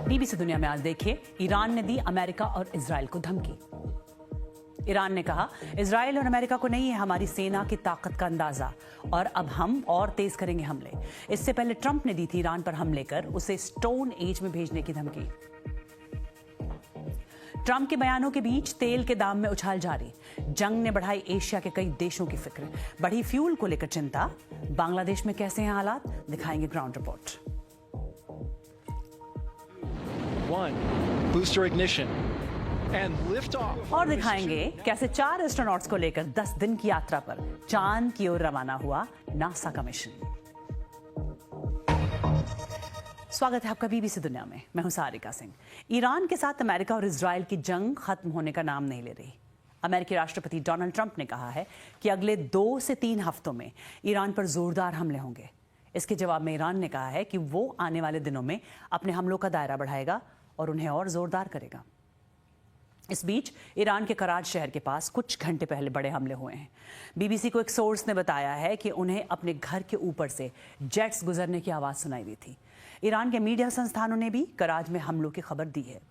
BBC दुनिया में आज देखिए, ईरान ने दी अमेरिका और इजराइल को धमकी। ईरान ने कहा, इजराइल और अमेरिका को नहीं है हमारी सेना की ताकत का अंदाजा और अब हम और तेज करेंगे हमले। इससे पहले ट्रंप ने दी थी ईरान पर हमले कर उसे स्टोन एज में भेजने की धमकी। ट्रंप के बयानों के बीच तेल के दाम में उछाल जारी। जंग ने बढ़ाई एशिया के कई देशों की फिक्र। बढ़ी फ्यूल को लेकर चिंता। बांग्लादेश में कैसे हैं हालात, दिखाएंगे ground report. Booster ignition and lift off. और दिखाएंगे कैसे 4 एस्ट्रोनॉट्स को लेकर 10 दिन की यात्रा पर चांद की ओर रवाना हुआ नासा का मिशन। स्वागत है आपका बीबीसी दुनिया में। मैं हूं सारिका सिंह। ईरान के साथ अमेरिका और इजराइल की जंग खत्म होने का नाम नहीं ले रही। अमेरिकी राष्ट्रपति डोनाल्ड ट्रंप ने कहा है कि अगले 2 से 3 हफ्तों में ईरान पर जोरदार हमले होंगे। इसके जवाब में ईरान ने कहा है कि वो आने वाले दिनों में अपने हमलों का दायरा बढ़ाएगा और उन्हें और जोरदार करेगा। इस बीच ईरान के कराच शहर के पास कुछ घंटे पहले बड़े हमले हुए हैं। बीबीसी को एक सोर्स ने बताया है कि उन्हें अपने घर के ऊपर से जेट्स गुजरने की आवाज सुनाई दी थी। ईरान के मीडिया संस्थानों ने भी कराच में हमलों की खबर दी है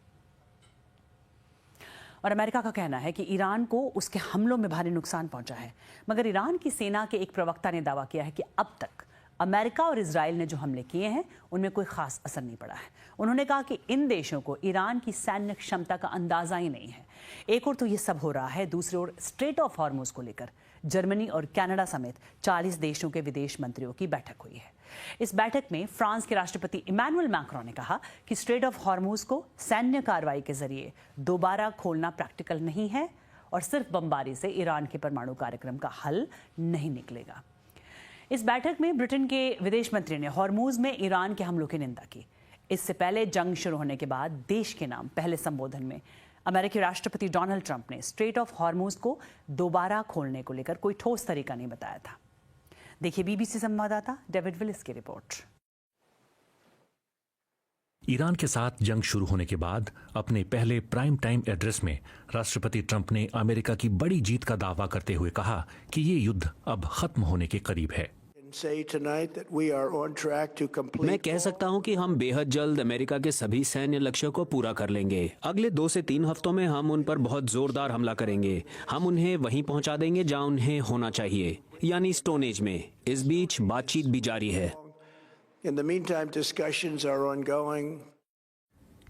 और अमेरिका का कहना है कि ईरान को उसके हमलों में भारी नुकसान पहुंचा है। मगर ईरान की सेना के एक प्रवक्ता ने दावा किया है कि अब तक अमेरिका और इजराइल ने जो हमले किए हैं उनमें कोई खास असर नहीं पड़ा है। उन्होंने कहा कि इन देशों को ईरान की सैन्य क्षमता का अंदाजा ही नहीं है। एक ओर तो ये सब हो रहा है, दूसरी ओर स्ट्रेट ऑफ हॉर्मुज को लेकर जर्मनी और कनाडा समेत 40 देशों के विदेश मंत्रियों की बैठक हुई है। इस बैठक में फ्रांस के राष्ट्रपति इमैनुअल मैक्रों ने कहा कि स्ट्रेट ऑफ हॉर्मुज को सैन्य कार्रवाई के जरिए दोबारा खोलना प्रैक्टिकल नहीं है और सिर्फ बमबारी से ईरान के परमाणु कार्यक्रम का हल नहीं निकलेगा। इस बैठक में ब्रिटेन के विदेश मंत्री ने हॉर्मुज में ईरान के हमलों की निंदा की। इससे पहले जंग शुरू होने के बाद देश के नाम पहले संबोधन में अमेरिकी राष्ट्रपति डोनाल्ड ट्रंप ने स्ट्रेट ऑफ हॉर्मुज को दोबारा खोलने को लेकर कोई ठोस तरीका नहीं बताया था। देखिए बीबीसी संवाददाता डेविड विलिस की रिपोर्ट। ईरान के साथ जंग शुरू होने के बाद अपने पहले प्राइम टाइम एड्रेस में राष्ट्रपति ट्रंप ने अमेरिका की बड़ी जीत का दावा करते हुए कहा कि ये युद्ध अब खत्म होने के करीब है। मैं कह सकता हूं कि हम बेहद जल्द अमेरिका के सभी सैन्य लक्ष्यों को पूरा कर लेंगे। अगले 2 से 3 हफ्तों में हम उन पर बहुत जोरदार हमला करेंगे। हम उन्हें वहीं पहुंचा देंगे जहां उन्हें होना चाहिए, यानी स्टोन एज में। इस बीच बातचीत भी जारी है। In the meantime, discussions are ongoing.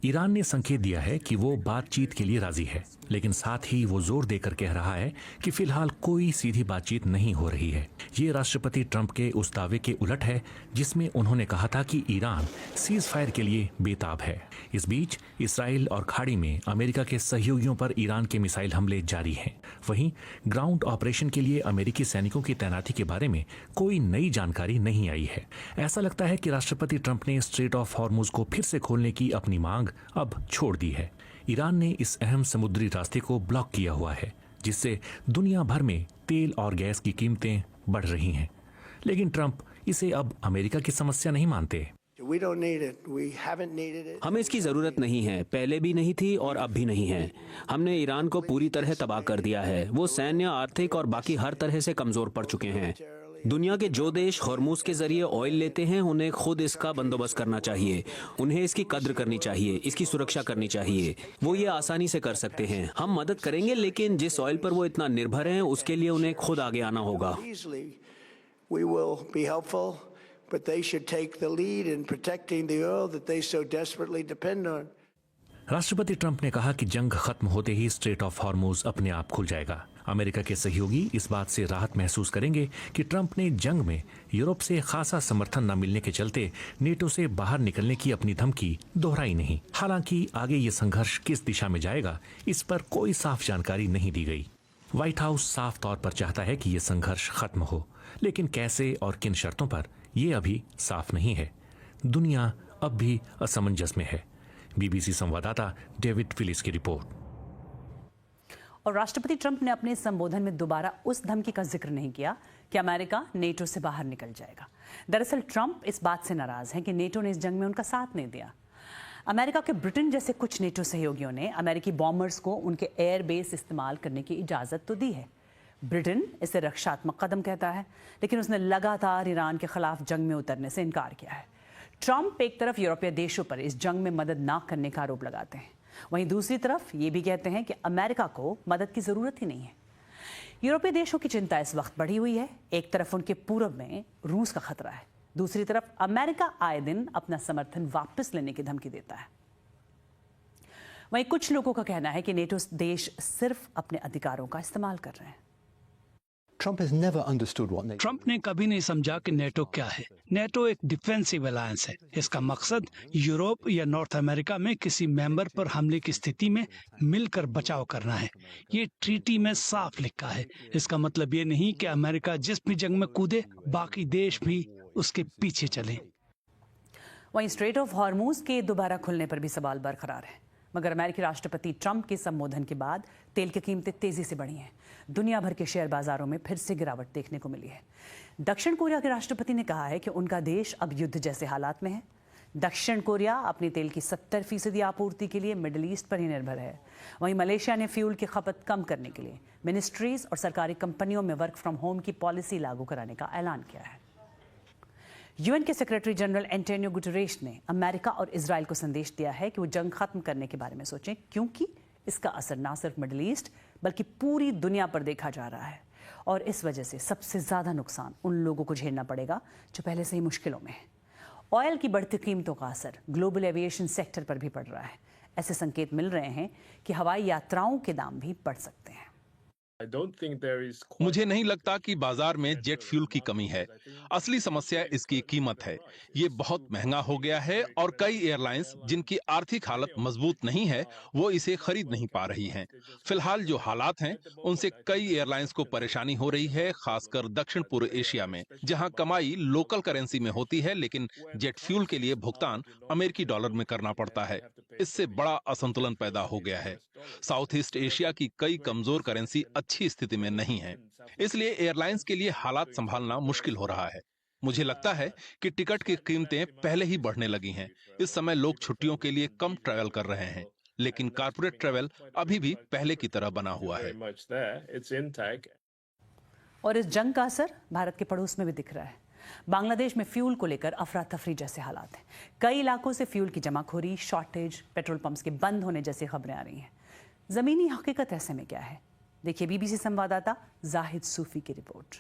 Iran ने संकेत दिया है कि वो बातचीत के लिए राजी है, लेकिन साथ ही वो जोर देकर कह रहा है कि फिलहाल कोई सीधी बातचीत नहीं हो रही है। ये राष्ट्रपति ट्रंप के उस दावे के उलट है जिसमें उन्होंने कहा था कि ईरान सीज फायर के लिए बेताब है। इस बीच इसराइल और खाड़ी में अमेरिका के सहयोगियों पर ईरान के मिसाइल हमले जारी हैं। वहीं ग्राउंड ऑपरेशन के लिए अमेरिकी सैनिकों की तैनाती के बारे में कोई नई जानकारी नहीं आई है। ऐसा लगता है कि राष्ट्रपति ट्रंप ने स्ट्रेट ऑफ हॉर्मुज को फिर से खोलने की अपनी मांग अब छोड़ दी है। ईरान ने इस अहम समुद्री रास्ते को ब्लॉक किया हुआ है, जिससे दुनिया भर में तेल और गैस की कीमतें बढ़ रही हैं। लेकिन ट्रंप इसे अब अमेरिका की समस्या नहीं मानते। हमें इसकी जरूरत नहीं है, पहले भी नहीं थी और अब भी नहीं है। हमने ईरान को पूरी तरह तबाह कर दिया है। वो सैन्य, आर्थिक और बाकी हर तरह से कमजोर पड़ चुके हैं। दुनिया के जो देश हॉर्मुज के जरिए ऑयल लेते हैं उन्हें खुद इसका बंदोबस्त करना चाहिए। उन्हें इसकी कद्र करनी चाहिए, इसकी सुरक्षा करनी चाहिए। वो ये आसानी से कर सकते हैं। हम मदद करेंगे, लेकिन जिस ऑयल पर वो इतना निर्भर हैं उसके लिए उन्हें खुद आगे आना होगा। But they should take the lead in protecting the oil that they so desperately depend on. राष्ट्रपति ट्रंप ने कहा कि जंग खत्म होते ही स्ट्रेट ऑफ हॉर्मुज अपने आप खुल जाएगा। अमेरिका के सहयोगी इस बात से राहत महसूस करेंगे कि ट्रंप ने जंग में यूरोप से खासा समर्थन न मिलने के चलते नेटो से बाहर निकलने की अपनी धमकी दोहराई नहीं। हालांकि आगे ये संघर्ष किस दिशा में जाएगा, इस पर कोई साफ जानकारी नहीं दी गई। व्हाइट हाउस साफ तौर पर चाहता है कि ये संघर्ष खत्म हो, लेकिन कैसे और किन शर्तों पर ये अभी साफ नहीं है। दुनिया अब भी असमंजस में है। बीबीसी संवाददाता डेविड विलिस की रिपोर्ट। और राष्ट्रपति ट्रंप ने अपने संबोधन में दोबारा उस धमकी का जिक्र नहीं किया कि अमेरिका नेटो से बाहर निकल जाएगा। दरअसल ट्रंप इस बात से नाराज हैं कि नेटो ने इस जंग में उनका साथ नहीं दिया। अमेरिका के ब्रिटेन जैसे कुछ नेटो सहयोगियों ने अमेरिकी बॉम्बर्स को उनके एयरबेस इस्तेमाल करने की इजाजत तो दी है। ब्रिटेन इसे रक्षात्मक कदम कहता है, लेकिन उसने लगातार ईरान के खिलाफ जंग में उतरने से इनकार किया है। ट्रंप एक तरफ यूरोपीय देशों पर इस जंग में मदद ना करने का आरोप लगाते हैं, वहीं दूसरी तरफ ये भी कहते हैं कि अमेरिका को मदद की जरूरत ही नहीं है। यूरोपीय देशों की चिंता इस वक्त बढ़ी हुई है। एक तरफ उनके पूरब में रूस का खतरा है, दूसरी तरफ अमेरिका आए दिन अपना समर्थन वापस लेने की धमकी देता है। वहीं कुछ लोगों का कहना है कि नेटो देश सिर्फ अपने अधिकारों का इस्तेमाल कर रहे हैं। ट्रंप ने कभी नहीं समझा कि नेटो क्या है। नेटो एक डिफेंसिव अलायंस है। इसका मकसद यूरोप या नॉर्थ अमेरिका में किसी मेंबर पर हमले की स्थिति में मिलकर बचाव करना है। ये ट्रीटी में साफ लिखा है। इसका मतलब ये नहीं कि अमेरिका जिस भी जंग में कूदे बाकी देश भी उसके पीछे चले। वहीं स्ट्रेट ऑफ हॉर्मूज के दोबारा खुलने पर भी सवाल बरकरार है, मगर अमेरिकी राष्ट्रपति ट्रंप के संबोधन के बाद तेल की कीमतें तेजी से बढ़ी हैं। दुनिया भर के शेयर बाजारों में फिर से गिरावट देखने को मिली है। दक्षिण कोरिया के राष्ट्रपति ने कहा है कि उनका देश अब युद्ध जैसे हालात में है। दक्षिण कोरिया अपनी तेल की 70% आपूर्ति के लिए मिडिल ईस्ट पर ही निर्भर है। वहीं मलेशिया ने फ्यूल की खपत कम करने के लिए मिनिस्ट्रीज और सरकारी कंपनियों में वर्क फ्रॉम होम की पॉलिसी लागू कराने का ऐलान किया है। यूएन के सेक्रेटरी जनरल एंटोनियो गुटेरेस ने अमेरिका और इजराइल को संदेश दिया है कि वो जंग खत्म करने के बारे में सोचें, क्योंकि इसका असर ना सिर्फ मिडिल ईस्ट बल्कि पूरी दुनिया पर देखा जा रहा है और इस वजह से सबसे ज्यादा नुकसान उन लोगों को झेलना पड़ेगा जो पहले से ही मुश्किलों में है। ऑयल की बढ़ती कीमतों का असर ग्लोबल एविएशन सेक्टर पर भी पड़ रहा है। ऐसे संकेत मिल रहे हैं कि हवाई यात्राओं के दाम भी बढ़ सकते हैं। मुझे नहीं लगता कि बाजार में जेट फ्यूल की कमी है। असली समस्या इसकी कीमत है। ये बहुत महंगा हो गया है और कई एयरलाइंस जिनकी आर्थिक हालत मजबूत नहीं है वो इसे खरीद नहीं पा रही हैं। फिलहाल जो हालात हैं उनसे कई एयरलाइंस को परेशानी हो रही है, खासकर दक्षिण पूर्व एशिया में, जहां कमाई लोकल करेंसी में होती है लेकिन जेट फ्यूल के लिए भुगतान अमेरिकी डॉलर में करना पड़ता है। इससे बड़ा असंतुलन पैदा हो गया है। साउथ ईस्ट एशिया की कई कमजोर करेंसी अच्छी स्थिति में नहीं है, इसलिए एयरलाइंस के लिए हालात संभालना मुश्किल हो रहा है। मुझे लगता है कि टिकट की कीमतें पहले ही बढ़ने लगी हैं। इस समय लोग छुट्टियों के लिए कम ट्रैवल कर रहे हैं, लेकिन कारपोरेट ट्रैवल अभी भी पहले की तरह बना हुआ है। और इस जंग का असर भारत के पड़ोस में भी दिख रहा है। बांग्लादेश में फ्यूल को लेकर अफरा तफरी जैसे हालात हैं। कई इलाकों से फ्यूल की जमाखोरी, शॉर्टेज, पेट्रोल पंप्स के बंद होने जैसी खबरें आ रही हैं। जमीनी हकीकत ऐसे में क्या है, देखिए बीबीसी संवाददाता जाहिद सूफी की रिपोर्ट।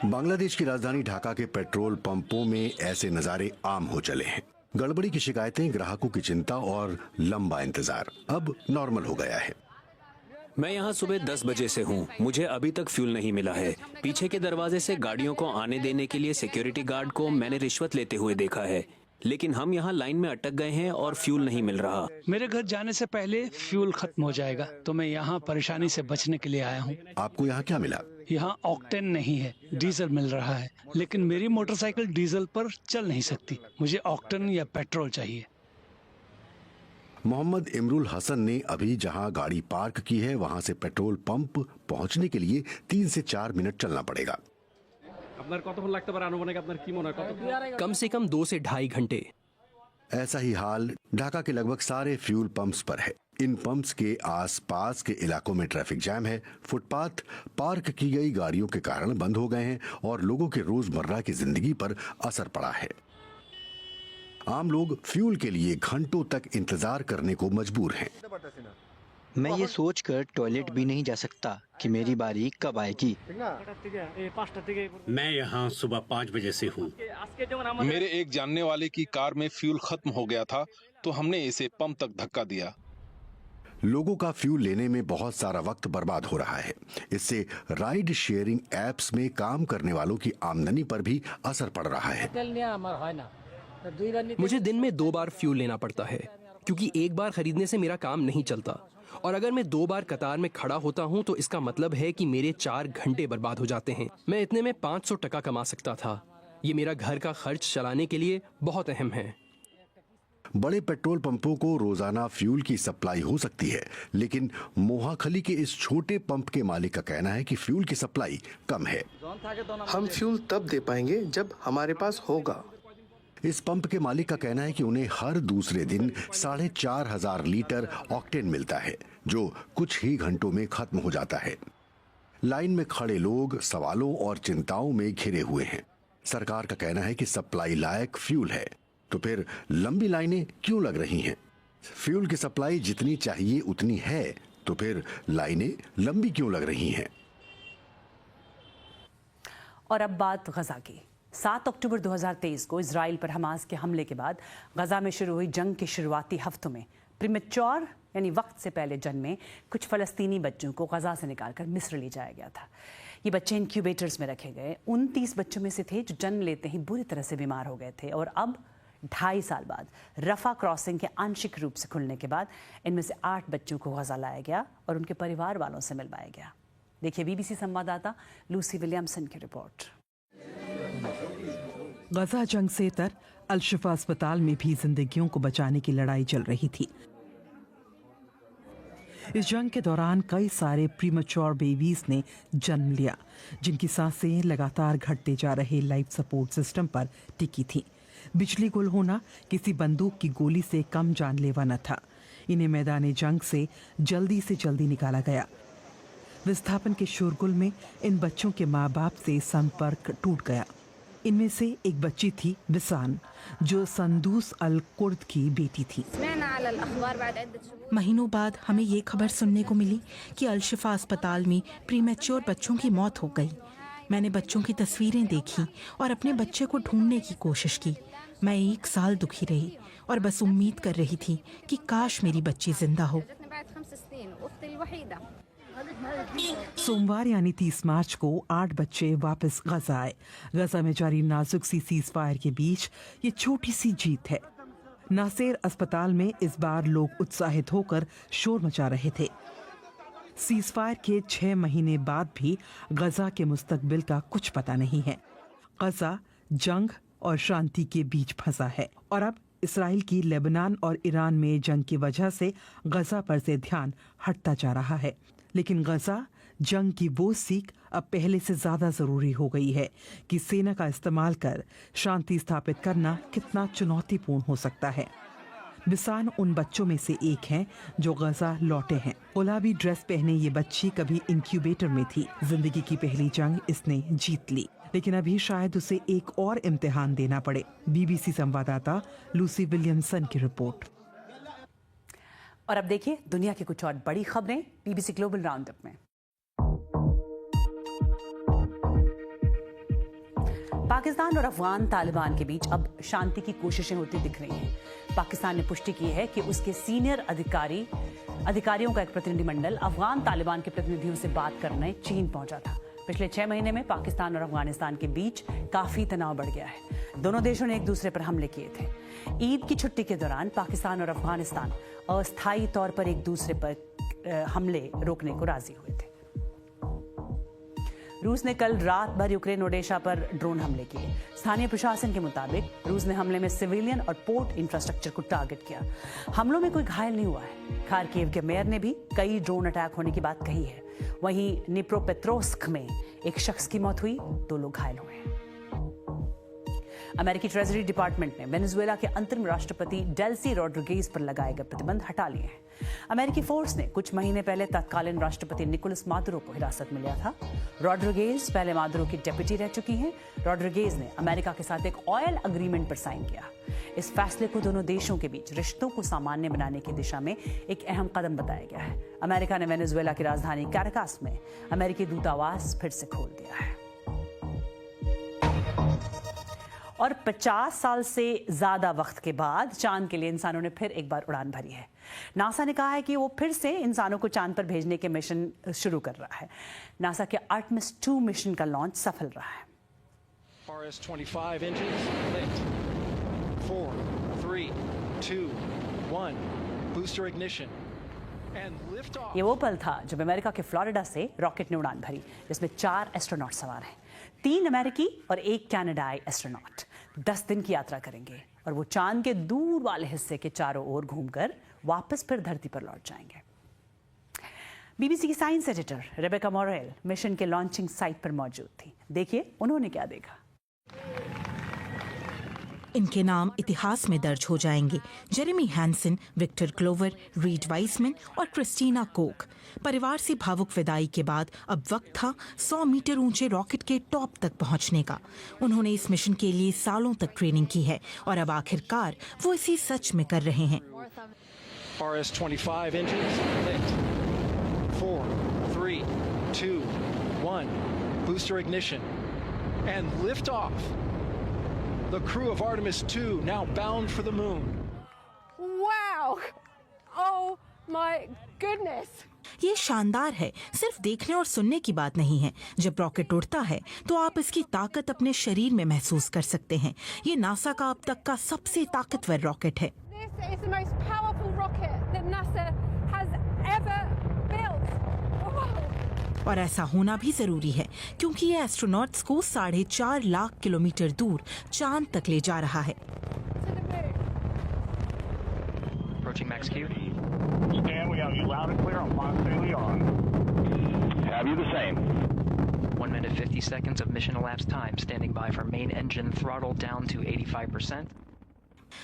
बांग्लादेश की राजधानी ढाका के पेट्रोल पंपों में ऐसे नजारे आम हो चले हैं। गड़बड़ी की शिकायतें, ग्राहकों की चिंता और लंबा इंतजार अब नॉर्मल हो गया है। मैं यहाँ सुबह 10 बजे से हूँ। मुझे अभी तक फ्यूल नहीं मिला है। पीछे के दरवाजे से गाड़ियों को आने देने के लिए सिक्योरिटी गार्ड को मैंने रिश्वत लेते हुए देखा है, लेकिन हम यहाँ लाइन में अटक गए हैं और फ्यूल नहीं मिल रहा। मेरे घर जाने से पहले फ्यूल खत्म हो जाएगा, तो मैं यहाँ परेशानी से बचने के लिए आया हूँ। आपको यहाँ क्या मिला? यहाँ ऑक्टेन नहीं है, डीजल मिल रहा है, लेकिन मेरी मोटरसाइकिल डीजल पर चल नहीं सकती। मुझे ऑक्टेन या पेट्रोल चाहिए। मोहम्मद इमरुल हसन ने अभी जहां गाड़ी पार्क की है वहां से पेट्रोल पंप पहुंचने के लिए 3 से 4 मिनट चलना पड़ेगा। कम से कम 2 से ढाई घंटे। ऐसा ही हाल ढाका के लगभग सारे फ्यूल पंप्स पर है। इन पंप्स के आसपास के इलाकों में ट्रैफिक जैम है। फुटपाथ पार्क की गई गाड़ियों के कारण बंद हो गए हैं और लोगों के रोजमर्रा की जिंदगी पर असर पड़ा है। आम लोग फ्यूल के लिए घंटों तक इंतजार करने को मजबूर हैं। मैं ये सोचकर टॉयलेट भी नहीं जा सकता कि मेरी बारी कब आएगी। मैं यहाँ सुबह 5 बजे से हूँ। मेरे एक जानने वाले की कार में फ्यूल खत्म हो गया था, तो हमने इसे पंप तक धक्का दिया। लोगों का फ्यूल लेने में बहुत सारा वक्त बर्बाद हो रहा है। इससे राइड शेयरिंग एप्स में काम करने वालों की आमदनी पर भी असर पड़ रहा है। मुझे दिन में 2 बार फ्यूल लेना पड़ता है, क्योंकि एक बार खरीदने से मेरा काम नहीं चलता। और अगर मैं 2 बार कतार में खड़ा होता हूँ तो इसका मतलब है कि मेरे 4 घंटे बर्बाद हो जाते हैं। मैं इतने में 500 टका कमा सकता था। ये मेरा घर का खर्च चलाने के लिए बहुत अहम है। बड़े पेट्रोल पंपों को रोजाना फ्यूल की सप्लाई हो सकती है, लेकिन मोहाखली के इस छोटे पंप के मालिक का कहना है कि फ्यूल की सप्लाई कम है। हम फ्यूल तब दे पाएंगे जब हमारे पास होगा। इस पंप के मालिक का कहना है कि उन्हें हर दूसरे दिन 4,500 लीटर ऑक्टेन मिलता है, जो कुछ ही घंटों में खत्म हो जाता है। लाइन में खड़े लोग सवालों और चिंताओं में घिरे हुए हैं। सरकार का कहना है कि सप्लाई लायक फ्यूल है, तो फिर लंबी लाइनें क्यों लग रही हैं? फ्यूल की सप्लाई जितनी चाहिए उतनी है, तो फिर लाइनें लंबी क्यों लग रही हैं? और अब बात गजा की। 7 अक्टूबर 2023 को इजराइल पर हमास के हमले के बाद गजा में शुरू हुई जंग के शुरुआती हफ्तों में प्रीमेच्योर यानी वक्त से पहले जन्मे कुछ फलस्तीनी बच्चों को गजा से निकालकर मिस्र ले जाया गया था। ये बच्चे इनक्यूबेटर्स में रखे गए। 29 बच्चों में से थे जो जन्म लेते ही बुरी तरह से बीमार हो गए थे, और अब 2.5 साल बाद रफा क्रॉसिंग के आंशिक रूप से खुलने के बाद इनमें से 8 बच्चों को गजा लाया गया और उनके परिवार वालों से मिलवाया गया। देखिए बीबीसी संवाददाता लूसी विलियमसन की रिपोर्ट। गजा जंग से तर अल-शिफा अस्पताल में भी जिंदगियों को बचाने की लड़ाई चल रही थी। इस जंग के दौरान कई सारे प्रीमेच्योर बेबीज ने जन्म लिया, जिनकी सांसें लगातार घटते जा रहे लाइफ सपोर्ट सिस्टम पर टिकी थीं। बिजली गुल होना किसी बंदूक की गोली से कम जानलेवा न था। इन्हें मैदान जंग से जल्दी निकाला गया। विस्थापन के शोरगुल में इन बच्चों के माँ बाप से संपर्क टूट गया। इनमें से एक बच्ची थी बिसान, जो संदूस अल कुर्द की बेटी थी। महीनों बाद हमें ये खबर सुनने को मिली कि अल-शिफा अस्पताल में प्रीमेच्योर बच्चों की मौत हो गई। मैंने बच्चों की तस्वीरें देखी और अपने बच्चे को ढूंढने की कोशिश की। मैं 1 साल दुखी रही और बस उम्मीद कर रही थी कि काश मेरी बच्ची जिंदा हो। सोमवार यानी 30 मार्च को 8 बच्चे वापस गजा आए। गजा में जारी नाजुक सी सीज फायर के बीच ये छोटी सी जीत है। नासेर अस्पताल में इस बार लोग उत्साहित होकर शोर मचा रहे थे। सीज फायर के 6 महीने बाद भी गजा के मुस्तकबिल का कुछ पता नहीं है। गजा जंग और शांति के बीच फंसा है और अब इसराइल की लेबनान और ईरान में जंग की वजह से गजा पर से ध्यान हटता जा रहा है। लेकिन गजा जंग की वो सीख अब पहले से ज्यादा जरूरी हो गई है कि सेना का इस्तेमाल कर शांति स्थापित करना कितना चुनौतीपूर्ण हो सकता है। बिसान उन बच्चों में से एक हैं जो गजा लौटे हैं। गुलाबी ड्रेस पहने ये बच्ची कभी इंक्यूबेटर में थी। जिंदगी की पहली जंग इसने जीत ली, लेकिन अभी शायद उसे एक और इम्तिहान देना पड़े। बीबीसी संवाददाता लूसी विलियमसन की रिपोर्ट। और अब देखिए दुनिया की कुछ और बड़ी खबरें बीबीसी ग्लोबल राउंडअप में। पाकिस्तान और अफगान तालिबान के बीच अब शांति की कोशिशें होती दिख रही हैं। पाकिस्तान ने पुष्टि की है कि उसके सीनियर अधिकारियों का एक प्रतिनिधिमंडल अफगान तालिबान के प्रतिनिधियों से बात करने चीन पहुंचा था। पिछले 6 महीने में पाकिस्तान और अफगानिस्तान के बीच काफी तनाव बढ़ गया है। दोनों देशों ने एक दूसरे पर हमले किए थे। ईद की छुट्टी के दौरान पाकिस्तान और अफगानिस्तान अस्थायी तौर पर एक दूसरे पर हमले रोकने को राजी हुए थे। रूस ने कल रात भर यूक्रेन ओडेशा पर ड्रोन हमले किए। स्थानीय प्रशासन के मुताबिक रूस ने हमले में सिविलियन और पोर्ट इंफ्रास्ट्रक्चर को टारगेट किया। हमलों में कोई घायल नहीं हुआ है। खार्किव के मेयर ने भी कई ड्रोन अटैक होने की बात कही है। वहीं निप्रोपेट्रोव्स्क में एक शख्स की मौत हुई, 2 लोग घायल हुए हैं। अमेरिकी ट्रेजरी डिपार्टमेंट ने वेनेजुएला के अंतरिम राष्ट्रपति डेल्सी रोड्रिगेज पर लगाए गए प्रतिबंध हटा लिए हैं। अमेरिकी फोर्स ने कुछ महीने पहले तत्कालीन राष्ट्रपति निकोलस मादुरो को हिरासत में लिया था। रोड्रिगेज पहले मादुरो की डेप्यूटी रह चुकी हैं। रोड्रिगेज ने अमेरिका के साथ एक ऑयल अग्रीमेंट पर साइन किया। इस फैसले को दोनों देशों के बीच रिश्तों को सामान्य बनाने की दिशा में एक अहम कदम बताया गया है। अमेरिका ने वेनेजुएला की राजधानी कैराकास में अमेरिकी दूतावास फिर से खोल दिया है। और 50 साल से ज्यादा वक्त के बाद चांद के लिए इंसानों ने फिर एक बार उड़ान भरी है। नासा ने कहा है कि वो फिर से इंसानों को चांद पर भेजने के मिशन शुरू कर रहा है। नासा के आर्टेमिस 2 मिशन का लॉन्च सफल रहा है। RS-25 engines lit. 4, 3, 2, 1. Booster ignition. And lift off. ये वो पल था जब अमेरिका के फ्लोरिडा से रॉकेट ने उड़ान भरी, जिसमें 4 एस्ट्रोनॉट सवार हैं। 3 अमेरिकी और 1 कनाडाई एस्ट्रोनॉट 10 दिन की यात्रा करेंगे और वो चांद के दूर वाले हिस्से के चारों ओर घूमकर वापस फिर धरती पर लौट जाएंगे। बीबीसी की science editor Rebecca Morel mission के लॉन्चिंग साइट पर मौजूद थी। देखिए उन्होंने क्या देखा। इनके नाम इतिहास में दर्ज हो जाएंगे। Jeremy Hansen, Victor Glover, Reid Wiseman और क्रिस्टीना कोक। परिवार से भावुक विदाई के बाद अब वक्त था 100 मीटर ऊंचे रॉकेट के टॉप तक पहुंचने का। उन्होंने इस मिशन के लिए सालों तक ट्रेनिंग की है और अब आखिरकार वो इसी सच में कर रहे हैं। RS-25 engines lit. 4, 3, 2, 1. Booster ignition. And lift off. The crew of Artemis 2 now bound for the moon. Wow! Oh my goodness! ये शानदार है। सिर्फ देखने और सुनने की बात नहीं है। जब रॉकेट उड़ता है तो आप इसकी ताकत अपने शरीर में महसूस कर सकते हैं। ये नासा का अब तक का सबसे ताकतवर रॉकेट है। This is the most powerful rocket that NASA has ever built. Wow. और ऐसा होना भी जरूरी है क्योंकि ये एस्ट्रोनॉट्स को 4.5 लाख किलोमीटर दूर चांद तक ले जा रहा है। Approaching max Q. Stan, we have you loud and clear on Ponce Leon. Have you the same? 1 minute 50 seconds of mission elapsed time. Standing by for main engine throttle down to 85%.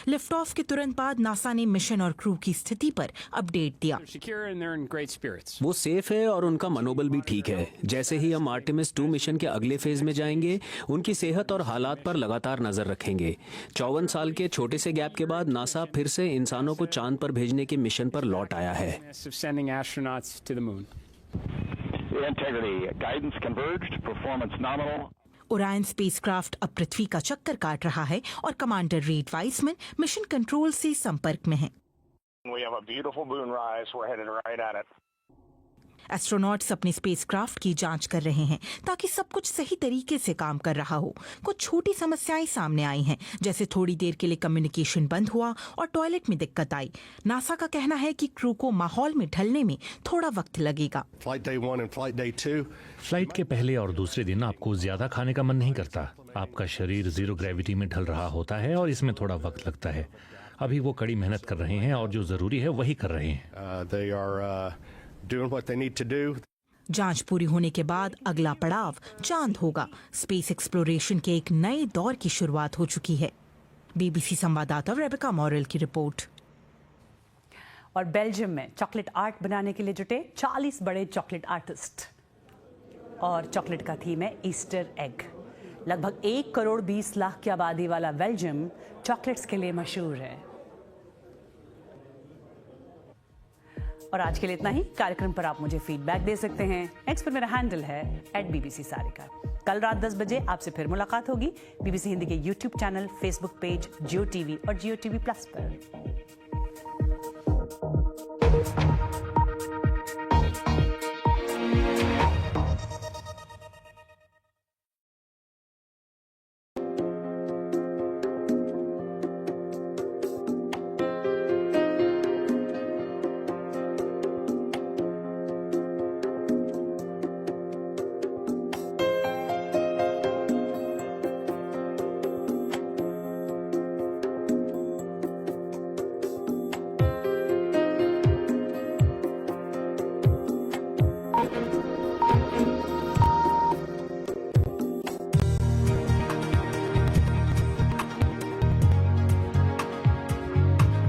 Lift off के तुरंत बाद NASA ने mission और crew की स्थिति पर update दिया। वो सेफ है और उनका मनोबल भी ठीक है। जैसे ही हम आर्टेमिस 2 मिशन के अगले फेज में जाएंगे, उनकी सेहत और हालात पर लगातार नजर रखेंगे। 54 साल के छोटे से गैप के बाद नासा फिर से इंसानों को चांद पर भेजने के मिशन पर लौट आया है। ओरायन स्पेसक्राफ्ट अब पृथ्वी का चक्कर काट रहा है और commander Reid Wiseman mission control से संपर्क में हैं। We have a beautiful moonrise. We're headed right at it. Astronauts अपने स्पेसक्राफ्ट की जांच कर रहे हैं ताकि सब कुछ सही तरीके से काम कर रहा हो। कुछ छोटी समस्याएं सामने आई हैं, जैसे थोड़ी देर के लिए कम्युनिकेशन बंद हुआ और टॉयलेट में दिक्कत आई। नासा का कहना है कि क्रू को माहौल में ढलने में थोड़ा वक्त लगेगा। फ्लाइट के पहले और दूसरे दिन आपको ज्यादा खाने का मन नहीं करता। आपका शरीर जीरो ग्रेविटी में ढल रहा होता है और इसमें थोड़ा वक्त लगता है। अभी वो कड़ी मेहनत कर रहे हैं और जो जरूरी है वही कर रहे हैं। Doing what they need to do. जांच पूरी होने के बाद अगला पड़ाव चांद होगा। स्पेस एक्सप्लोरेशन के एक नए दौर की शुरुआत हो चुकी है। बीबीसी संवाददाता रेबेका मॉरेल की रिपोर्ट। और बेल्जियम में चॉकलेट आर्ट बनाने के लिए जुटे 40 बड़े चॉकलेट आर्टिस्ट। और चॉकलेट का थीम है ईस्टर एग। लगभग 1 करोड़ 20 लाख की आबादी वाला बेल्जियम चॉकलेट्स के लिए मशहूर है। और आज के लिए इतना ही। कार्यक्रम पर आप मुझे फीडबैक दे सकते हैं। एक्स पर मेरा हैंडल है @BBC सारिका। कल रात 10 बजे आपसे फिर मुलाकात होगी BBC हिंदी के YouTube चैनल, Facebook पेज, जियो टीवी और जियो टीवी प्लस पर।